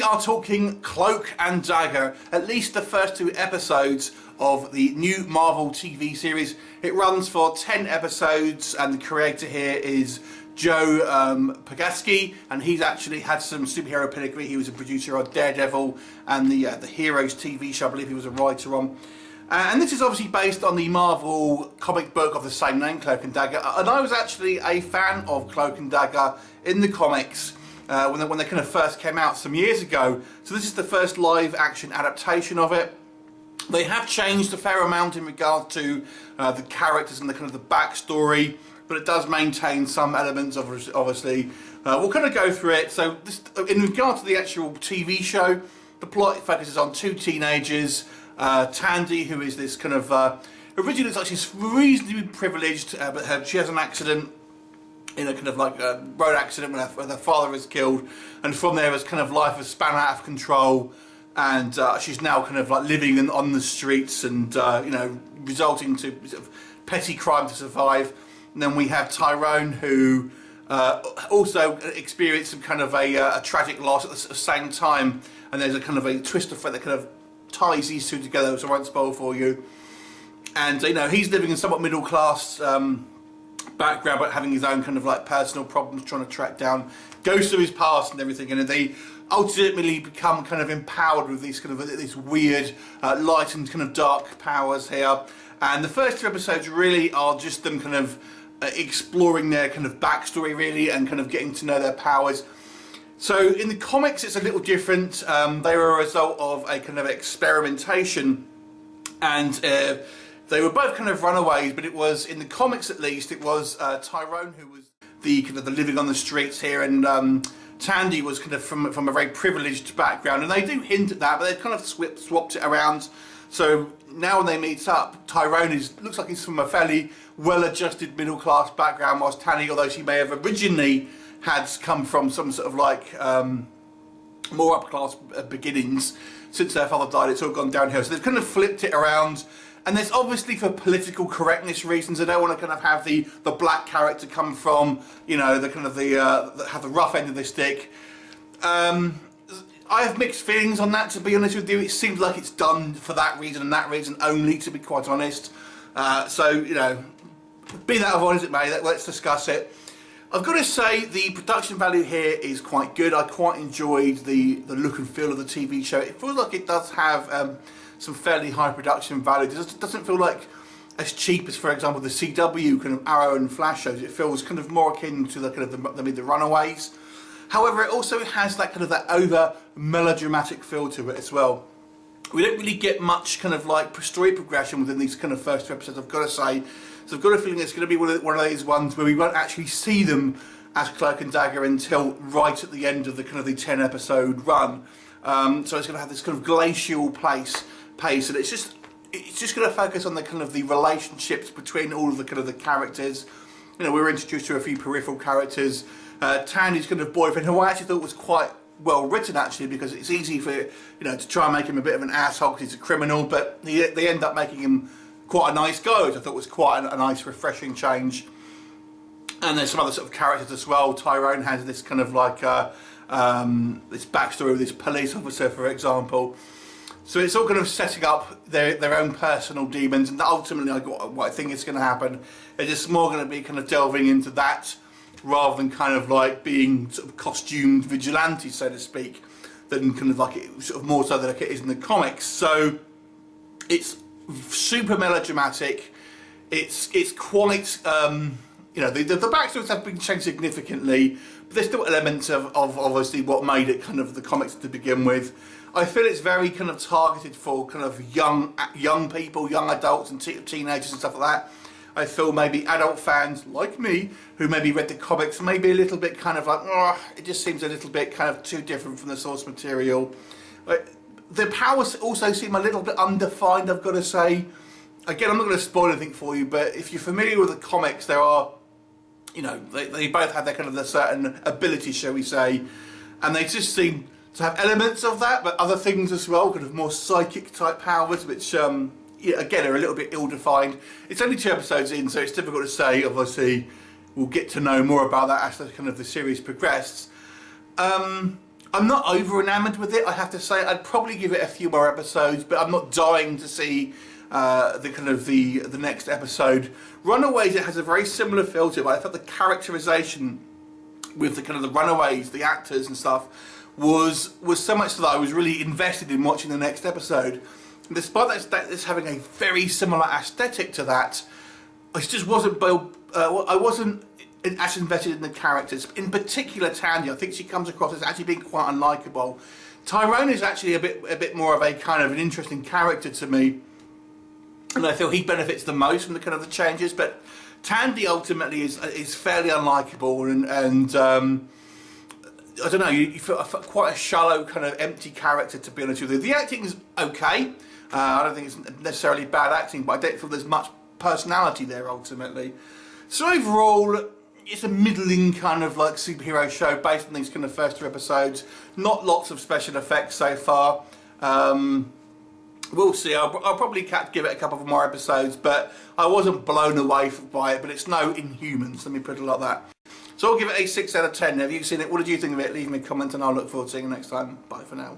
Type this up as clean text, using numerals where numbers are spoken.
we are talking Cloak and Dagger, at least the first 2 episodes of the new Marvel TV series. It runs for 10 episodes and the creator here is Joe Pagaski, and he's actually had some superhero pedigree. He was a producer on Daredevil and the Heroes TV show. I believe he was a writer on. And this is obviously based on the Marvel comic book of the same name, Cloak and Dagger. And I was actually a fan of Cloak and Dagger in the comics when they kind of first came out some years ago. So this is the first live action adaptation of it. They have changed a fair amount in regard to the characters and the kind of the backstory, but it does maintain some elements of, obviously. We'll kind of go through it. So this, in regard to the actual TV show, the plot focuses on 2 teenagers. Tandy, who is this kind of originally it's actually reasonably privileged, but she has an accident in a kind of like a road accident when her father is killed, and from there his kind of life has spun out of control, and she's now kind of like living on the streets and you know, resulting to sort of petty crime to survive. And then we have Tyrone, who also experienced some kind of a tragic loss at the same time, and there's a kind of a twist of fate that kind of ties these 2 together, so I won't spoil for you. And you know, he's living in somewhat middle class background, but having his own kind of like personal problems, trying to track down ghosts of his past and everything. And they ultimately become kind of empowered with these kind of this weird light and kind of dark powers here. And the first 2 episodes really are just them kind of exploring their kind of backstory really, and kind of getting to know their powers. So in the comics it's a little different. They were a result of a kind of experimentation, and they were both kind of runaways, but it was, in the comics at least, it was Tyrone who was the kind of the living on the streets here, and Tandy was kind of from a very privileged background, and they do hint at that, but they've kind of swapped it around. So now when they meet up, Tyrone looks like he's from a fairly well-adjusted middle-class background, whilst Tandy, although she may have originally had come from some sort of like more upper-class beginnings, since their father died, it's all gone downhill. So they've kind of flipped it around, and there's obviously, for political correctness reasons, they don't want to kind of have the black character come from, you know, the kind of have the rough end of the stick. I have mixed feelings on that, to be honest with you. It seems like it's done for that reason and that reason only, to be quite honest. So, you know, be that as it may, let's discuss it. I've got to say the production value here is quite good. I quite enjoyed the look and feel of the TV show. It feels like it does have some fairly high production value. It doesn't feel like as cheap as, for example, the CW kind of Arrow and Flash shows. It feels kind of more akin to the kind of the Runaways. However, it also has that kind of that over melodramatic feel to it as well. We don't really get much kind of like story progression within these kind of first 2 episodes, I've got to say. So I've got a feeling it's going to be one of those ones where we won't actually see them as Cloak and Dagger until right at the end of the kind of the 10 episode run. So it's going to have this kind of glacial pace, and it's just going to focus on the kind of the relationships between all of the kind of the characters. You know, we were introduced to a few peripheral characters. Tandy's kind of boyfriend, who I actually thought was quite well written actually, because it's easy for, you know, to try and make him a bit of an asshole because he's a criminal, but they end up making him quite a nice guy, which I thought was quite a nice refreshing change. And there's some other sort of characters as well. Tyrone has this kind of like this backstory with this police officer, for example. So it's all kind of setting up their own personal demons, and ultimately what I think is going to happen is it's more going to be kind of delving into that, rather than kind of like being sort of costumed vigilantes, so to speak, than kind of like it, sort of more so than like it is in the comics. So it's super melodramatic. It's quite you know, the backstories have been changed significantly, but there's still elements of obviously what made it kind of the comics to begin with. I feel it's very kind of targeted for kind of young people, young adults and teenagers and stuff like that. I feel maybe adult fans like me, who maybe read the comics, maybe a little bit kind of like, oh, it just seems a little bit kind of too different from the source material. The powers also seem a little bit undefined, I've got to say. Again, I'm not going to spoil anything for you, but if you're familiar with the comics, there are, you know, they both have their kind of a certain ability, shall we say, and they just seem to have elements of that, but other things as well, kind of more psychic type powers, which yeah, again are a little bit ill-defined. It's only 2 episodes in, so it's difficult to say. Obviously, we'll get to know more about that as the kind of the series progresses. I'm not over enamoured with it, I have to say. I'd probably give it a few more episodes, but I'm not dying to see the next episode. Runaways, it has a very similar feel to it, but I thought the characterisation with the kind of the Runaways, the actors and stuff, was so much that I was really invested in watching the next episode. And despite this having a very similar aesthetic to that, I just wasn't I wasn't as invested in the characters. In particular, Tandy, I think she comes across as actually being quite unlikable. Tyrone is actually a bit more of a kind of an interesting character to me, and I feel he benefits the most from the kind of the changes. But Tandy ultimately is fairly unlikable, and I don't know. You feel quite a shallow, kind of empty character, to be honest with you. The acting is okay. I don't think it's necessarily bad acting, but I don't feel there's much personality there ultimately. So overall, it's a middling kind of like superhero show based on these kind of first 2 episodes. Not lots of special effects so far. We'll see. I'll probably give it a couple of more episodes, but I wasn't blown away by it. But it's no Inhumans, let me put it like that. So I'll give it a 6 out of 10. Have you seen it? What did you think of it? Leave me a comment and I'll look forward to seeing you next time. Bye for now.